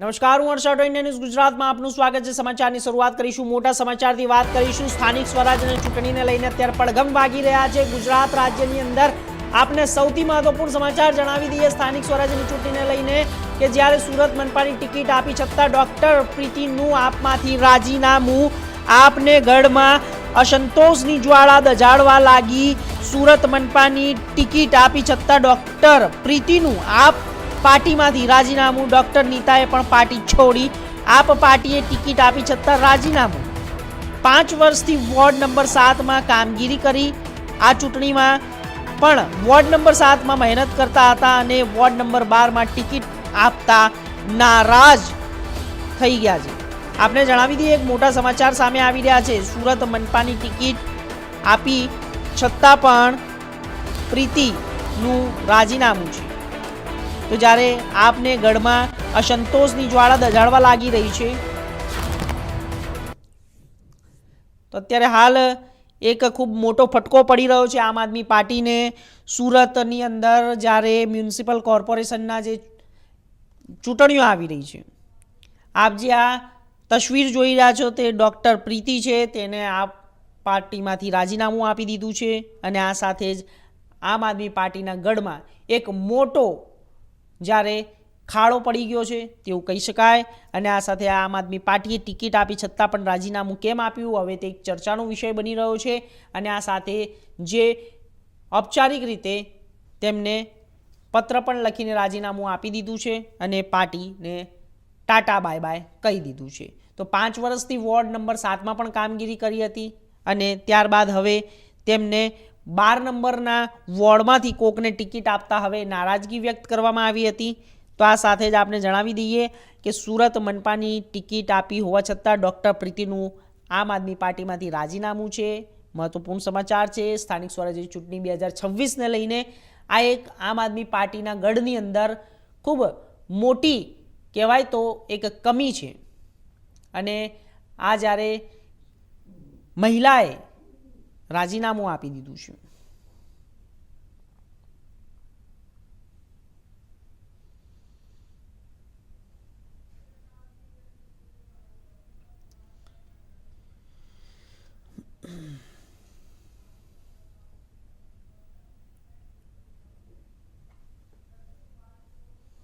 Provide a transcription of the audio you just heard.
નમસ્કાર, હું Harshad India news ગુજરાતમાં આપનું સ્વાગત છે। સમાચારની શરૂઆત કરીશું મોટા સમાચારથી વાત કરીશું। સ્થાનિક સ્વરાજ્યની ચૂંટણીને લઈને અત્યારે પડઘમ વાગી રહ્યા છે ગુજરાત રાજ્યની અંદર। આપને સૌથી મહત્વપૂર્ણ સમાચાર જણાવી દઈએ સ્થાનિક સ્વરાજ્યની ચૂંટણીને લઈને કે જ્યારે સુરત મનપાની ટિકિટ આપી છતાં ડોક્ટર પ્રીતિનું આપમાંથી રાજીનામું આપને ગઢમાં અસંતોષની જ્વાળા દઝાડવા લાગી। સુરત મનપાની ટિકિટ આપી છતાં ડોક્ટર પ્રીતિનું આપ પાર્ટીમાંથી રાજીનામું। ડોક્ટર નીતાએ પણ પાર્ટી છોડી। આપ પાર્ટીએ ટિકિટ આપી છતાં રાજીનામું। 5 વર્ષથી વોર્ડ નંબર 7માં કામગીરી કરી। આ ચૂંટણીમાં પણ વોર્ડ નંબર 7માં મહેનત કરતા હતા અને વોર્ડ નંબર 12માં ટિકિટ આપતા નારાજ થઈ ગયા છે। આપને જણાવી દઈએ એક મોટા સમાચાર સામે આવી રહ્યા છે। સુરત મનપાની ટિકિટ આપી છતાં પણ પ્રીતિનું રાજીનામું છે। તો જ્યારે આપને ગઢમાં અસંતોષની જ્વાળા દઝાડવા લાગી રહી છે તો અત્યારે હાલ એક ખૂબ મોટો ફટકો પડી રહ્યો છે આમ આદમી પાર્ટીને। સુરતની અંદર જ્યારે મ્યુનિસિપલ કોર્પોરેશનના જે ચૂંટણીઓ આવી રહી છે, આપ જે આ તસવીર જોઈ રહ્યા છો તે ડૉક્ટર પ્રીતિ છે, તેને આ પાર્ટીમાંથી રાજીનામું આપી દીધું છે અને આ સાથે જ આમ આદમી પાર્ટીના ગઢમાં એક મોટો જ્યારે ખાડો પડી ગયો છે તેવું કહી શકાય। અને આ સાથે આમ આદમી પાર્ટીએ ટિકિટ આપી છતાં પણ રાજીનામું કેમ આપ્યું, હવે તે એક ચર્ચાનો વિષય બની રહ્યો છે। અને આ સાથે જે ઔપચારિક રીતે તેમને પત્ર પણ લખીને રાજીનામું આપી દીધું છે અને પાર્ટીને ટાટા બાય બાય કહી દીધું છે। તો 5 વર્ષથી વોર્ડ નંબર 7માં પણ કામગીરી કરી હતી અને ત્યારબાદ હવે તેમને 12 નંબરના વોર્ડમાંથી કોકને ટિકિટ આપતા હવે નારાજગી વ્યક્ત કરવામાં આવી હતી। તો આ સાથે જ આપણે જણાવી દઈએ કે સુરત મનપાની ટિકિટ આપી હોવા છતાં ડૉક્ટર પ્રીતિનું આમ આદમી પાર્ટીમાંથી રાજીનામું છે। મહત્વપૂર્ણ સમાચાર છે। સ્થાનિક સ્વરાજ્યની ચૂંટણી 2026ને લઈને આ એક આમ આદમી પાર્ટીના ગઢની અંદર ખૂબ મોટી કહેવાય તો એક કમી છે અને આ જ્યારે મહિલાએ રાજીનામું આપી દીધું છે